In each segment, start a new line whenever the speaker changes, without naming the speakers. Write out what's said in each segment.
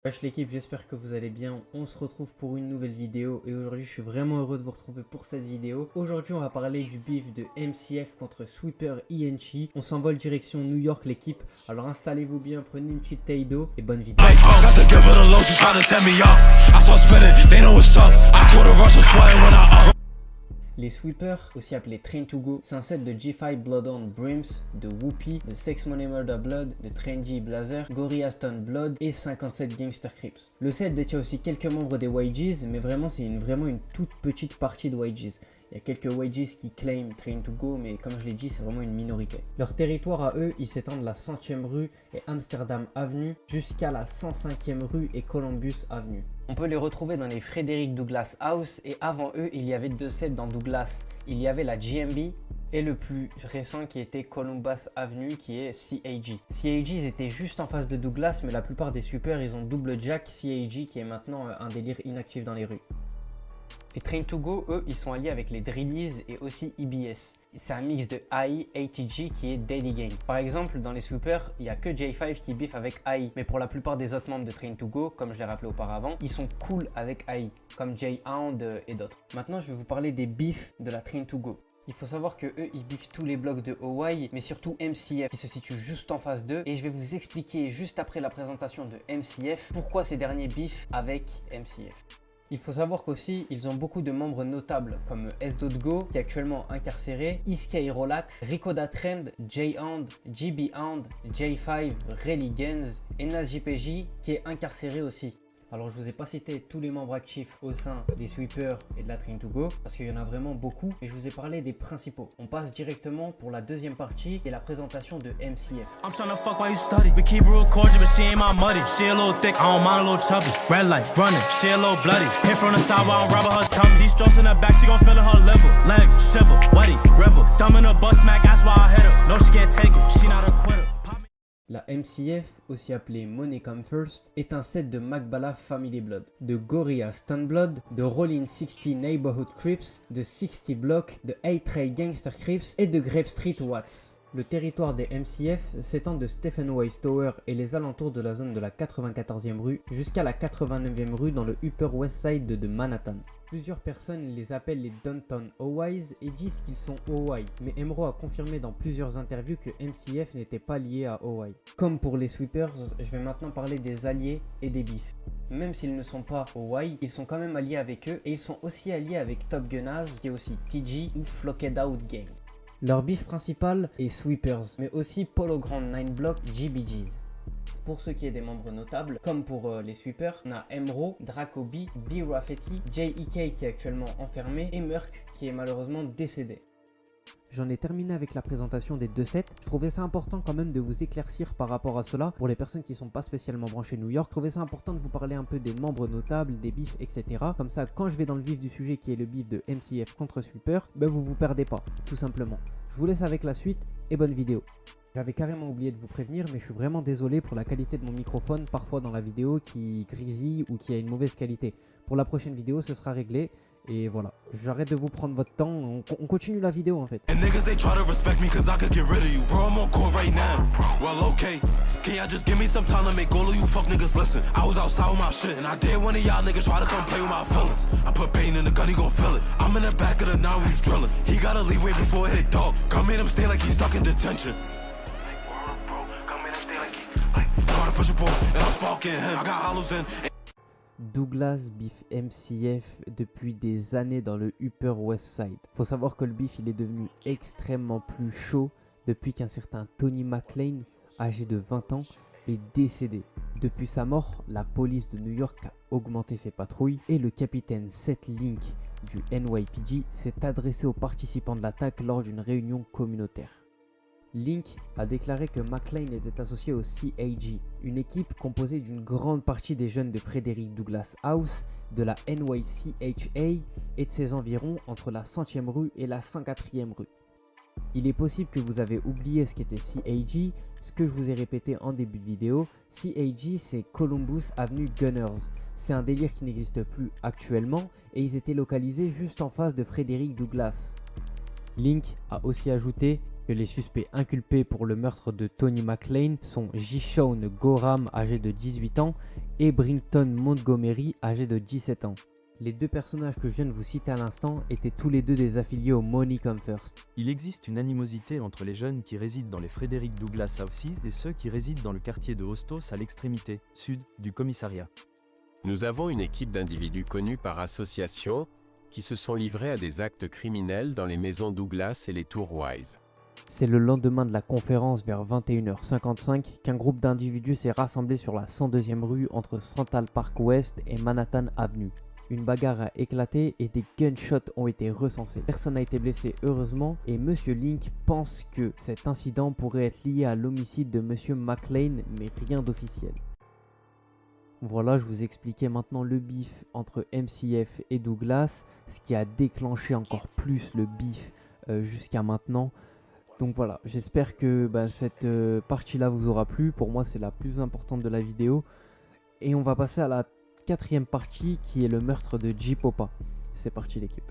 Wesh l'équipe, j'espère que vous allez bien. On se retrouve pour une nouvelle vidéo et aujourd'hui je suis vraiment heureux de vous retrouver pour cette vidéo. Aujourd'hui on va parler du beef de MCF contre Sweeper Enchi. On s'envole direction New York l'équipe, alors installez-vous bien, prenez une petite taille d'eau et bonne vidéo. Les Sweepers, aussi appelés Train to Go, c'est un set de G5 Bloodhound Brims, de Whoopi, de Sex Money Murder Blood, de Train G Blazer, Gorilla Stone Blood et 57 Gangster Crips. Le set détient aussi quelques membres des YGs, mais vraiment c'est vraiment une toute petite partie de YGs. Il y a quelques YGs qui claim Train to Go, mais comme je l'ai dit, c'est vraiment une minorité. Leur territoire à eux, ils s'étendent de la 100e rue et Amsterdam Avenue jusqu'à la 105e rue et Columbus Avenue. On peut les retrouver dans les Frederick Douglass House et avant eux, il y avait deux sets dans Douglas. Il y avait la GMB et le plus récent qui était Columbus Avenue qui est CAG. CAG ils étaient juste en face de Douglas, mais la plupart des super ils ont double jack CAG qui est maintenant un délire inactif dans les rues. Les Train to Go, eux, ils sont alliés avec les Drillies et aussi EBS. C'est un mix de AI, ATG qui est Daddy Gang. Par exemple, dans les sweepers, il n'y a que J5 qui beef avec AI. Mais pour la plupart des autres membres de Train to Go, comme je l'ai rappelé auparavant, ils sont cool avec AI, comme J-Hound et d'autres. Maintenant, je vais vous parler des beefs de la Train to Go. Il faut savoir que eux, ils biffent tous les blocs de OY, mais surtout MCF qui se situe juste en face d'eux. Et je vais vous expliquer juste après la présentation de MCF pourquoi ces derniers biffent avec MCF. Il faut savoir qu'aussi, ils ont beaucoup de membres notables comme S.Go qui est actuellement incarcéré, Iskay Relax, Ricoda Trend, J-Hound, GB Hound, J5, Rally Guns et NasJPJ qui est incarcéré aussi. Alors je vous ai pas cité tous les membres actifs au sein des sweepers et de la Train to Go parce qu'il y en a vraiment beaucoup, mais je vous ai parlé des principaux. On passe directement pour la deuxième partie et la présentation de MCF. La MCF, aussi appelée Money Come First, est un set de Macbala Family Blood, de Gorilla Stone Blood, de Rollin 60 Neighborhood Crips, de 60 Block, de A-Tray Gangster Crips et de Grape Street Watts. Le territoire des MCF s'étend de Stephen Wise Tower et les alentours de la zone de la 94e rue jusqu'à la 89e rue dans le Upper West Side de Manhattan. Plusieurs personnes les appellent les Downtown OYs et disent qu'ils sont OY, mais Emro a confirmé dans plusieurs interviews que MCF n'était pas lié à OY. Comme pour les sweepers, je vais maintenant parler des alliés et des beefs. Même s'ils ne sont pas OY, ils sont quand même alliés avec eux et ils sont aussi alliés avec Top Gunnaz qui est aussi TG ou Flocked Out Gang. Leur beef principal est Sweepers, mais aussi Polo Grand 9 Block GBGs. Pour ce qui est des membres notables, comme pour les sweepers, on a Emro, Draco B, B-Raffetti, J.E.K qui est actuellement enfermé et Merc qui est malheureusement décédé. J'en ai terminé avec la présentation des deux sets. Je trouvais ça important quand même de vous éclaircir par rapport à cela. Pour les personnes qui ne sont pas spécialement branchées New York, je trouvais ça important de vous parler un peu des membres notables, des beefs, etc. Comme ça, quand je vais dans le vif du sujet qui est le beef de MCF contre Sweeper, ben vous perdez pas, tout simplement. Je vous laisse avec la suite et bonne vidéo. J'avais carrément oublié de vous prévenir, mais je suis vraiment désolé pour la qualité de mon microphone, parfois dans la vidéo qui grésille ou qui a une mauvaise qualité. Pour la prochaine vidéo, ce sera réglé. Et voilà, j'arrête de vous prendre votre temps, on continue la vidéo en fait. Douglas beef MCF depuis des années dans le Upper West Side. Faut savoir que le beef il est devenu extrêmement plus chaud depuis qu'un certain Tony McClain, âgé de 20 ans, est décédé. Depuis sa mort, la police de New York a augmenté ses patrouilles et le capitaine Seth Link du NYPD s'est adressé aux participants de l'attaque lors d'une réunion communautaire. Link a déclaré que McClain était associé au CAG, une équipe composée d'une grande partie des jeunes de Frederick Douglass House, de la NYCHA et de ses environs entre la 100e rue et la 104e rue. Il est possible que vous avez oublié ce qu'était CAG, ce que je vous ai répété en début de vidéo. CAG c'est Columbus Avenue Gunners. C'est un délire qui n'existe plus actuellement et ils étaient localisés juste en face de Frederick Douglass. Link a aussi ajouté que les suspects inculpés pour le meurtre de Tony McClain sont Jishon Gorham, âgé de 18 ans, et Brinton Montgomery, âgé de 17 ans. Les deux personnages que je viens de vous citer à l'instant étaient tous les deux des affiliés au Money Come First.
Il existe une animosité entre les jeunes qui résident dans les Frederick Douglass Houses et ceux qui résident dans le quartier de Hostos à l'extrémité sud du commissariat.
Nous avons une équipe d'individus connus par association qui se sont livrés à des actes criminels dans les maisons Douglas et les tours Wise.
C'est le lendemain de la conférence vers 21h55 qu'un groupe d'individus s'est rassemblé sur la 102e rue entre Central Park West et Manhattan Avenue. Une bagarre a éclaté et des gunshots ont été recensés. Personne n'a été blessé heureusement et Monsieur Link pense que cet incident pourrait être lié à l'homicide de Monsieur McClain mais rien d'officiel. Voilà, je vous expliquais maintenant le bif entre MCF et Douglas, ce qui a déclenché encore plus le bif jusqu'à maintenant. Donc voilà, j'espère que cette partie-là vous aura plu. Pour moi, c'est la plus importante de la vidéo. Et on va passer à la quatrième partie qui est le meurtre de J-Popa. C'est parti l'équipe.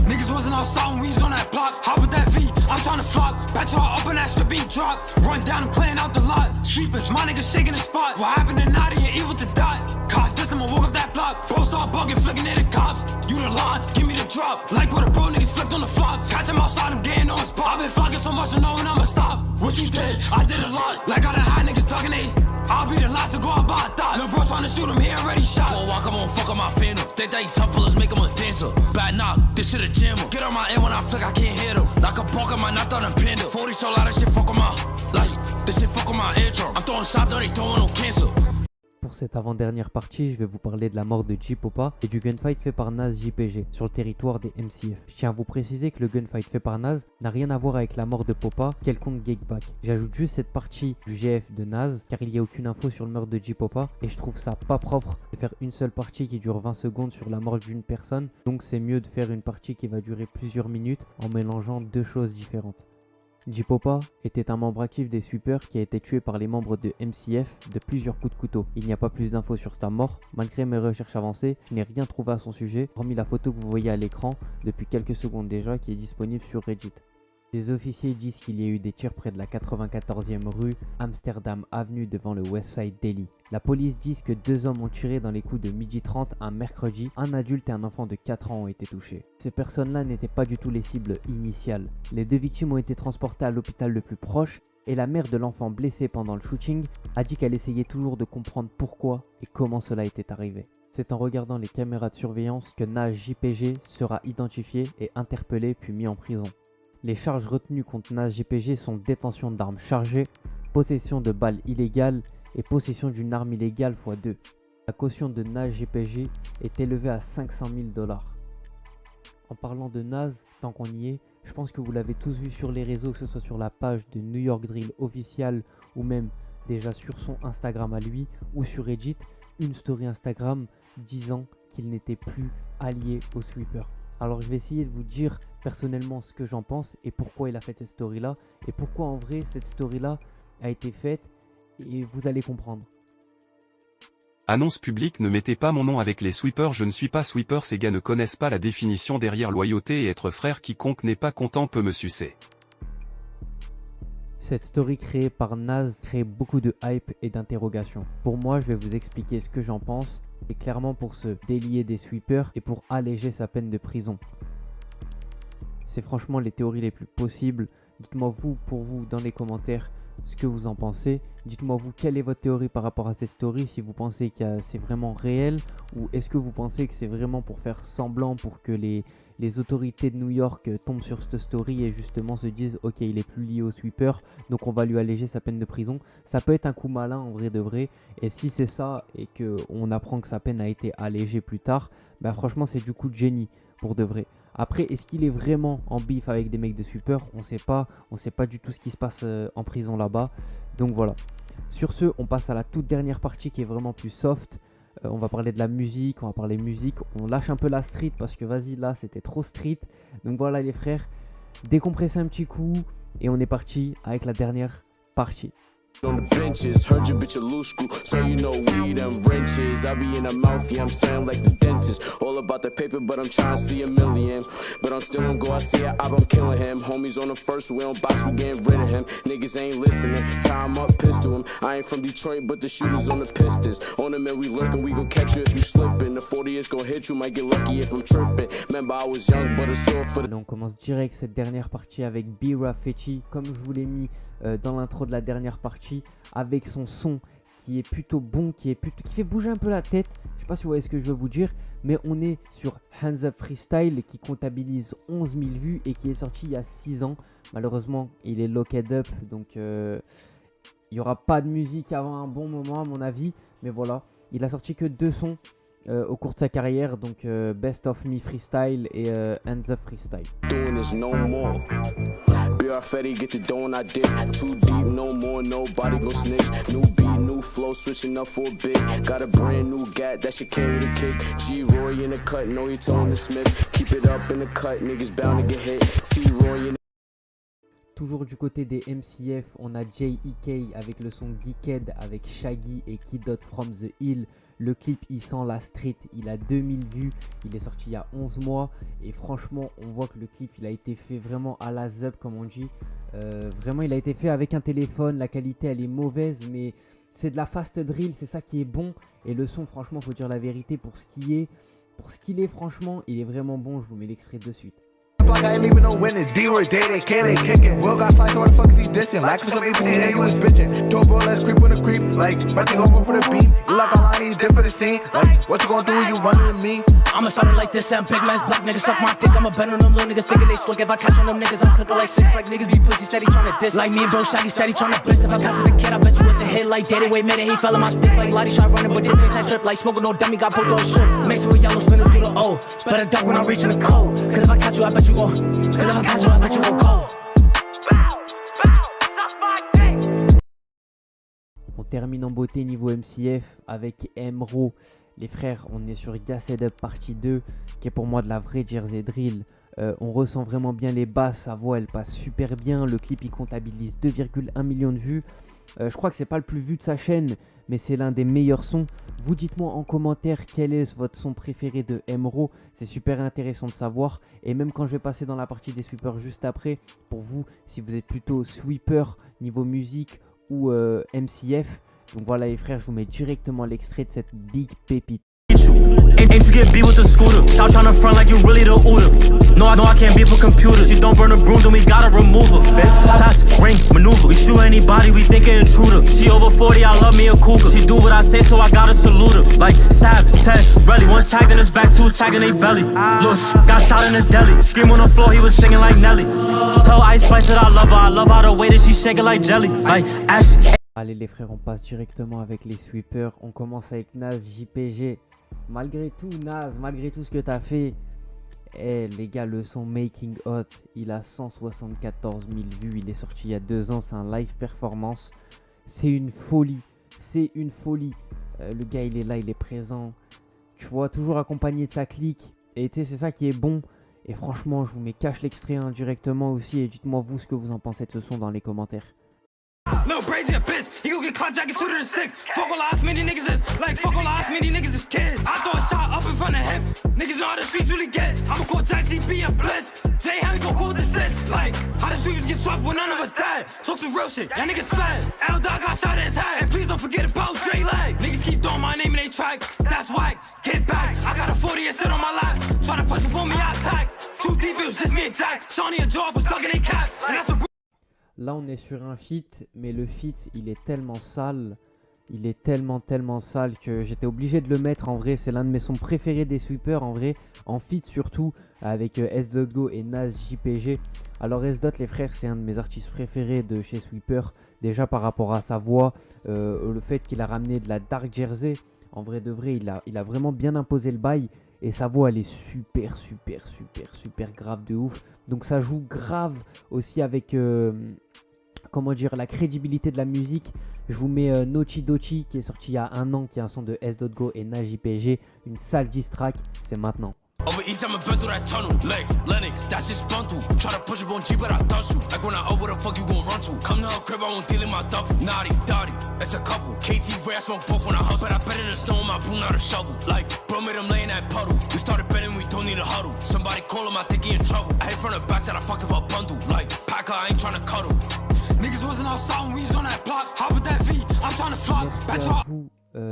Niggas wasn't outside when we was on that block. Hop with that V, I'm trying to flock. Bet y'all up an extra beat drop. Run down and clean out the lot. Sheepers, my niggas shaking the spot. What happened to Nadia and E with the dot? Cost this, I'ma walk up that block. Bro start bugging, flicking at the cops. You the line, give me the drop. Like what a bro niggas flipped on the flocks. Catch him outside, I'm getting on his spot. I've been flocking so much, I know when I'ma stop. What you did? I did a lot. Like I done had niggas ducking it. I'll be the last to go out by a thought. Lil' bro tryna shoot him, he already shot. Go walk, I'm gon' fuck on my phantom. Think that he tough, let's make him a dancer. Bad knock, this shit a jammer. Get on my end when I flick, I can't hit him. Like a poker, my knocked on a panda. 40 so loud, that shit fuck on my, like, this shit fuck on my eardrum. I'm throwing shots, they throwing no cancer.
Pour cette avant-dernière partie, je vais vous parler de la mort de J-Popa et du gunfight fait par Nas JPG sur le territoire des MCF. Je tiens à vous préciser que le gunfight fait par Nas n'a rien à voir avec la mort de Popa, quelconque Gakeback. J'ajoute juste cette partie du GF de Nas car il n'y a aucune info sur le meurtre de J-Popa et je trouve ça pas propre de faire une seule partie qui dure 20 secondes sur la mort d'une personne. Donc c'est mieux de faire une partie qui va durer plusieurs minutes en mélangeant deux choses différentes. J-Popa était un membre actif des Sweepers qui a été tué par les membres de MCF de plusieurs coups de couteau. Il n'y a pas plus d'infos sur sa mort. Malgré mes recherches avancées, je n'ai rien trouvé à son sujet, hormis la photo que vous voyez à l'écran depuis quelques secondes déjà qui est disponible sur Reddit. Des officiers disent qu'il y a eu des tirs près de la 94e rue Amsterdam Avenue devant le Westside Delhi. La police dit que deux hommes ont tiré dans les coups de 12h30 un mercredi. Un adulte et un enfant de 4 ans ont été touchés. Ces personnes-là n'étaient pas du tout les cibles initiales. Les deux victimes ont été transportées à l'hôpital le plus proche et la mère de l'enfant blessé pendant le shooting a dit qu'elle essayait toujours de comprendre pourquoi et comment cela était arrivé. C'est en regardant les caméras de surveillance que Nas JPG sera identifié et interpellé puis mis en prison. Les charges retenues contre Nas JPG sont détention d'armes chargées, possession de balles illégales et possession d'une arme illégale x2. La caution de Nas JPG est élevée à 500 000 $. En parlant de Nas, tant qu'on y est, je pense que vous l'avez tous vu sur les réseaux, que ce soit sur la page de New York Drill official ou même déjà sur son Instagram à lui ou sur Reddit, une story Instagram disant qu'il n'était plus allié aux Sweepers. Alors je vais essayer de vous dire personnellement ce que j'en pense et pourquoi il a fait cette story là et pourquoi en vrai cette story là a été faite et vous allez comprendre.
Annonce publique: ne mettez pas mon nom avec les Sweepers, je ne suis pas Sweeper, ces gars ne connaissent pas la définition derrière loyauté et être frère, quiconque n'est pas content peut me sucer.
Cette story créée par Nas crée beaucoup de hype et d'interrogation. Pour moi, je vais vous expliquer ce que j'en pense. Et clairement pour se délier des Sweepers et pour alléger sa peine de prison. C'est franchement les théories les plus possibles. Dites-moi vous, pour vous, dans les commentaires, ce que vous en pensez. Dites-moi vous, quelle est votre théorie par rapport à cette story, si vous pensez que c'est vraiment réel ou est-ce que vous pensez que c'est vraiment pour faire semblant pour que les autorités de New York tombent sur cette story et justement se disent ok, il est plus lié au Sweeper donc on va lui alléger sa peine de prison. Ça peut être un coup malin en vrai de vrai et si c'est ça et qu'on apprend que sa peine a été allégée plus tard, bah franchement c'est du coup de génie pour de vrai. Après, est-ce qu'il est vraiment en bif avec des mecs de Sweeper? On sait pas du tout ce qui se passe en prison là-bas. Donc voilà. Sur ce, on passe à la toute dernière partie qui est vraiment plus soft. On va parler de la musique, on va parler musique. On lâche un peu la street parce que vas-y, là c'était trop street. Donc voilà les frères, décompressez un petit coup et on est parti avec la dernière partie.
On the benches, heard your bitch a loose screw, so you know we them wrenches. dentures. I be in a mouth, yeah, I'm saying like the dentist. All about the paper, but I'm trying to see a million. But I'm still on go, I see a I'm killing him. Homies on the first, we on box, we getting rid of him. Niggas ain't listening, tie him up, pistol him. I ain't from Detroit, but the shooters on the Pistons. On the man, we lurking, we gon' catch you if you slipping. The 40 is gon' hit you, might get lucky if I'm tripping. Remember I was young, but a sore for the...
Allez, on commence direct cette dernière partie avec Bira Fetchy, comme je vous l'ai mis dans l'intro de la dernière partie, avec son son qui est plutôt bon, qui fait bouger un peu la tête. Je sais pas si vous voyez ce que je veux vous dire, mais on est sur Hands Up Freestyle qui comptabilise 11 000 vues et qui est sorti il y a 6 ans. Malheureusement, il est locked up, donc il n'y aura pas de musique avant un bon moment à mon avis. Mais voilà, il a sorti que 2 sons au cours de sa carrière, donc Best of Me Freestyle et Hands Up Freestyle.
Fetty, get the dough and I did. Too deep, no more, nobody gon' snitch. New beat, new flow, switching up for a bit. Got a brand new gat, that shit came with a kick. G-Roy in the cut, no he told the Smith. Keep it up in the cut, niggas bound to get hit. T-Roy in
Toujours du côté des MCF, on a J.E.K. avec le son Geeked avec Shaggy et Kid from the Hill. Le clip il sent la street, il a 2000 vues, il est sorti il y a 11 mois et franchement on voit que le clip il a été fait vraiment à la zup comme on dit. Vraiment il a été fait avec un téléphone, la qualité elle est mauvaise mais c'est de la fast drill, c'est ça qui est bon. Et le son franchement faut dire la vérité pour ce qu'il est franchement il est vraiment bon, je vous mets l'extrait de suite.
Like I ain't leaving no witness. D-word day, they can't, they kicking. Will got slice, who the fuck is he dissing? Like some AP, hey, you was bitching. Told bro, let's creep on the creep. Like, but they gon' run for the beat. You like all I need, dip for the scene. Like, what you gon' do when you running with me?
I'ma start it like this, I'm big man's black niggas suck my dick. I'ma bend on them little niggas thinking they slick. If I catch on them niggas, I'm cooking like 6. Like niggas be pussy, steady tryna diss. Like me and bro, Shaggy steady tryna bliss. If I pass it the kid, I bet you it's a hit. Like Daddy Way made it, he fell in my spit. Like Lottie try running, but didn't face I strip. Like smoking no dummy, got both on shit. Mix it with yellow, spinning through the O. Better duck when I'm reaching the code. Cause if I catch you, I bet you gon'. Cause if I catch you, I bet you gon' go.
On termine en beauté niveau MCF avec Emro. Les frères, on est sur Gassed Up partie 2 qui est pour moi de la vraie Jersey Drill. On ressent vraiment bien les basses, sa voix elle passe super bien. Le clip il comptabilise 2,1 millions de vues. Je crois que c'est pas le plus vu de sa chaîne, mais c'est l'un des meilleurs sons. Vous dites-moi en commentaire quel est votre son préféré de Emro. C'est super intéressant de savoir. Et même quand je vais passer dans la partie des sweepers juste après, pour vous, si vous êtes plutôt sweeper niveau musique ou MCF. Donc voilà les frères, je vous mets directement l'extrait de cette big pépite.
Ain't you get beat with the scooter? Stop trying to front like you really the Uda. No, I can't be for computers. You don't burn the broom, then we gotta remove her. Shots, ring, maneuver. We shoot anybody, we think an intruder. She over 40, I love me a cougar. She do what I say, so I gotta salute her. Like Sab, Ted, Relly. One tagged in his back, 2 tagging they belly. Lush, got shot in the deli. Scream on the floor, he was singing like Nelly. Tell Ice Spice that I love her the way that she shaking like jelly. Like Ash.
Allez les frères, on passe directement avec les sweepers. On commence avec Nas JPG. Malgré tout Nas, malgré tout ce que t'as fait, les gars, le son Making Hot, il a 174 000 vues. Il est sorti il y a 2 ans, c'est un live performance. C'est une folie, c'est une folie. Le gars il est là, il est présent. Tu vois, toujours accompagné de sa clique. Et c'est ça qui est bon. Et franchement, je vous mets cache l'extrait directement aussi. Et dites-moi vous ce que vous en pensez de ce son dans les commentaires.
Little brazy a bitch, he gon' get clapped jacket 2 to the 6. Fuck all eyes, many niggas is like fuck all eyes, many niggas is kids. I throw a shot up in front of him. Niggas know how the streets really get. I'ma call Jack GP and blitz. Jay, how you gon' call the six? Like, how the sweepers get swept when none of us died. Talk some real shit, y'all niggas fat. L Dog got shot in his head. And please don't forget about Dre Leg. Niggas keep throwing my name in they track. That's whack. Get back. I got a 40 and sit on my lap. Try to push up on me, I attack. Too deep, it was just me and Jack. Shawnee and Joe was stuck in they cap. And that's a
Là on est sur un feat, mais le feat il est tellement sale, il est tellement sale que j'étais obligé de le mettre. En vrai c'est l'un de mes sons préférés des sweepers en vrai, en feat surtout avec S.Go et Nas JPG. Alors S.Dot les frères c'est un de mes artistes préférés de chez Sweeper, déjà par rapport à sa voix, le fait qu'il a ramené de la Dark Jersey. En vrai de vrai il a vraiment bien imposé le bail. Et sa voix elle est super grave de ouf. Donc ça joue grave aussi avec comment dire, la crédibilité de la musique. Je vous mets Nochi Dochi qui est sorti il y a 1 an, qui est un son de S.Go et Nas JPG. Une sale diss track, c'est maintenant.
Over east, I'ma burn through that tunnel. Legs, Lennox, that shit spun through. Try to push up on G, but I dust you. Like when I where the fuck you gon' run to? Come to her crib, I won't deal in my duffel. Naughty, Dotty, it's a couple. KT Ray, I smoke both when I hustle. But I bet in the snow, my boom, not a shovel. Like, bro made him lay in that puddle. We started betting, we don't need a huddle. Somebody call him, I think he in trouble. I hit from the back, said I fucked up a bundle. Like, Packer, I ain't tryna cuddle. Niggas wasn't outside when we was on that block. Hop with that V, I'm tryna flock.
Merci à vous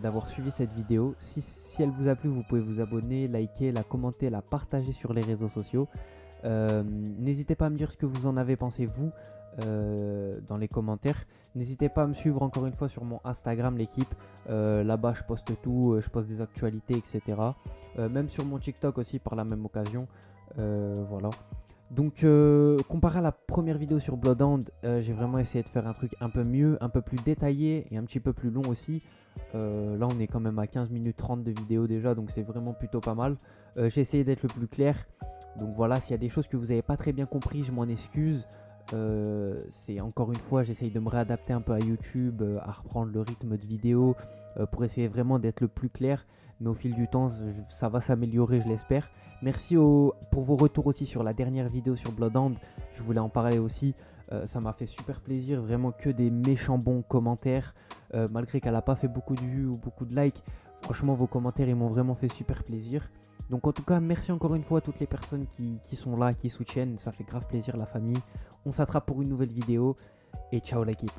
d'avoir suivi cette vidéo. Si elle vous a plu, vous pouvez vous abonner, liker, la commenter, la partager sur les réseaux sociaux. N'hésitez pas à me dire ce que vous en avez pensé vous dans les commentaires. N'hésitez pas à me suivre encore une fois sur mon Instagram l'équipe. Là-bas je poste tout, je poste des actualités, etc. Même sur mon TikTok aussi par la même occasion. Voilà. Donc comparé à la première vidéo sur Bloodhound, j'ai vraiment essayé de faire un truc un peu mieux, un peu plus détaillé et un petit peu plus long aussi. Là on est quand même à 15 minutes 30 de vidéo déjà, donc c'est vraiment plutôt pas mal. J'ai essayé d'être le plus clair. Donc voilà, s'il y a des choses que vous n'avez pas très bien compris, je m'en excuse. C'est encore une fois, j'essaye de me réadapter un peu à YouTube, à reprendre le rythme de vidéo pour essayer vraiment d'être le plus clair. Mais au fil du temps, ça va s'améliorer, je l'espère. Merci pour vos retours aussi sur la dernière vidéo sur Bloodhound. Je voulais en parler aussi. Ça m'a fait super plaisir, vraiment que des méchants bons commentaires. Malgré qu'elle n'a pas fait beaucoup de vues ou beaucoup de likes, franchement vos commentaires ils m'ont vraiment fait super plaisir. Donc en tout cas merci encore une fois à toutes les personnes qui sont là, qui soutiennent, ça fait grave plaisir la famille. On s'attrape pour une nouvelle vidéo et ciao l'équipe.